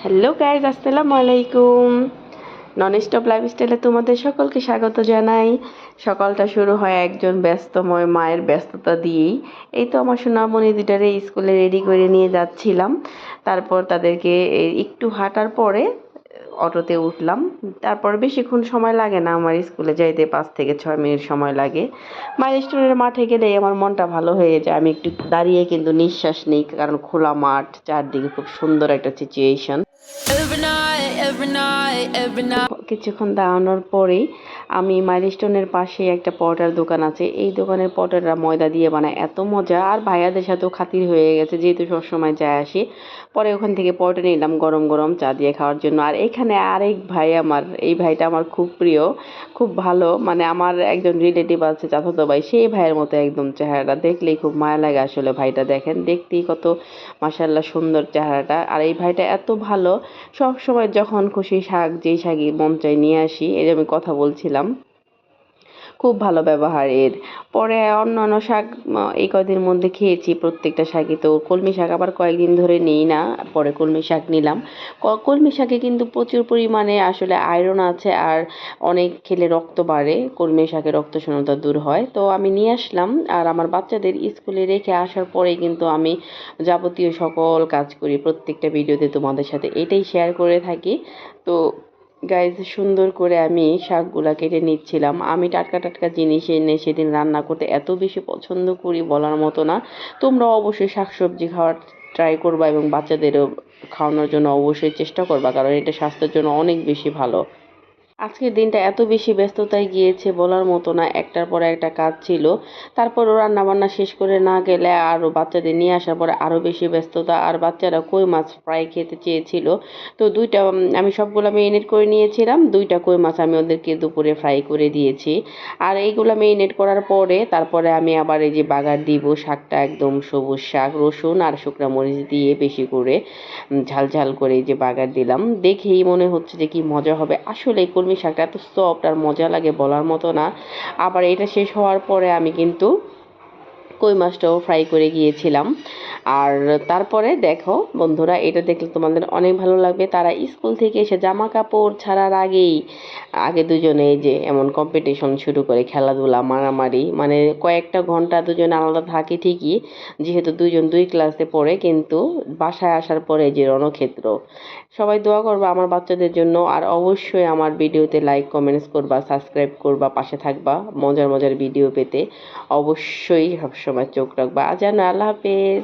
Hello guys, আসসালামু আলাইকুম। Non stop লাইফস্টাইলে তোমাদের সকলকে স্বাগত জানাই। সকালটা শুরু হয় একজন ব্যস্তময় মায়ের ব্যস্ততা দিয়েই। এই তো আমার সোনামণি দুটারে স্কুলে রেডি করে নিয়ে যাচ্ছিলাম। তারপর তাদেরকে একটু হাঁটার পরে অটোতে উঠলাম। তারপর বেশিক্ষণ সময় লাগে না আমার স্কুলে যাইতে, 5 থেকে 6 মিনিট সময় লাগে। মাইলস্টোনের মাঠে গেলেই আমার মনটা ভালো হয়ে যায়। আমি একটু দাঁড়িয়ে কিন্তু নিঃশ্বাস নিই, কারণ খোলা মাঠ, চারদিকে খুব সুন্দর একটা সিচুয়েশন। কিছুক্ষণ দাঁড়ানোর পরেই আমি মাইলস্টোনের পাশে একটা পরোটার দোকান আছে, এই দোকানের পরোটাটা ময়দা দিয়ে বানায়, এত মজা। আর ভাইয়াদের সাথেও খাতির হয়ে গেছে, যেহেতু সবসময় যায় আসি। পরে ওখান থেকে পরোটা নিলাম গরম গরম চা দিয়ে খাওয়ার জন্য। আর এখানে আরেক ভাই, আমার এই ভাইটা আমার খুব প্রিয়, খুব ভালো। মানে আমার একজন রিলেটিভ আছে, চাচাতো ভাই, সেই ভাইয়ের মতো একদম চেহারাটা, দেখলেই খুব মায়া লাগে আসলে। ভাইটা দেখেন, দেখতেই কত মাশাআল্লাহ সুন্দর চেহারাটা। আর এই ভাইটা এত ভালো, সব সময় যখন খুশি শাক, যেই শাকই মন চাই নিয়ে আসি। এই যে আমি কথা বলছিলাম, খুব ভালো ব্যবহার এর। পরে অন্যান্য শাক এই কয়দিনের মধ্যে খেয়েছি, প্রত্যেকটা শাকই। তো কলমি শাক আবার কয়েকদিন ধরে নিই না, পরে কলমি শাক নিলাম। কলমি শাকে কিন্তু প্রচুর পরিমাণে আসলে আয়রন আছে, আর অনেক খেলে রক্ত বাড়ে, কলমি শাকে রক্ত শূন্যতা দূর হয়। তো আমি নিয়ে আসলাম। আর আমার বাচ্চাদের স্কুলে রেখে আসার পরেই কিন্তু আমি যাবতীয় সকল কাজ করি, প্রত্যেকটা ভিডিওতে তোমাদের সাথে এটাই শেয়ার করে থাকি। তো গাইজ, সুন্দর করে আমি শাকগুলা কেটে নিচ্ছিলাম। আমি টাটকা টাটকা জিনিস এনে সেদিন রান্না করতে এত বেশি পছন্দ করি, বলার মতো না। তোমরা অবশ্যই শাকসবজি খাওয়ার ট্রাই করবা, এবং বাচ্চাদেরও খাওয়ানোর জন্য অবশ্যই চেষ্টা করবা, কারণ এটা স্বাস্থ্যের জন্য অনেক বেশি ভালো। আজকের দিনটা এত বেশি ব্যস্ততায় গিয়েছে, বলার মতো না। একটার পর একটা কাজ ছিল। তারপরও রান্নাবান্না শেষ করে না গেলে, আরও বাচ্চাদের নিয়ে আসার পরে আরও বেশি ব্যস্ততা। আর বাচ্চারা কই মাছ ফ্রাই খেতে চেয়েছিল। তো দুইটা আমি সবগুলো মেরিনেট করে নিয়েছিলাম, দুইটা কই মাছ আমি ওদেরকে দুপুরে ফ্রাই করে দিয়েছি। আর এইগুলো মেরিনেট করার পরে তারপরে আমি আবার এই যে বাগার দিব শাকটা, একদম সবুজ শাক, রসুন আর শুকনা মরিচ দিয়ে বেশি করে ঝাল ঝাল করে এই যে বাগার দিলাম। দেখেই মনে হচ্ছে যে কি মজা হবে। আসলে কলমি শাকটা এত সফট আর মজা লাগে, বলার মতো না। আবার এটা শেষ হওয়ার পরে আমি কিন্তু কই মাছটাও ফ্রাই করে গিয়েছিলাম। আর তারপরে দেখো বন্ধুরা, এটা দেখলে তোমাদের অনেক ভালো লাগবে। তারা স্কুল থেকে এসে জামা কাপড় ছাড়ার আগেই আগে দুজনে এই যে এমন কম্পিটিশন শুরু করে, খেলাধুলা, মারামারি। মানে কয়েকটা ঘন্টা দুজনে আলাদা থাকে ঠিকই, যেহেতু দুজন দুই ক্লাসে পড়ে, কিন্তু বাসায় আসার পরে যে রণক্ষেত্র। সবাই দোয়া করবা আমার বাচ্চাদের জন্য। আর অবশ্যই আমার ভিডিওতে লাইক কমেন্টস করবা, সাবস্ক্রাইব করবা, পাশে থাকবা মজার মজার ভিডিও পেতে। অবশ্যই সবসময় চোখ রাখবা। আজ জানো, আল্লাহ হাফেজ।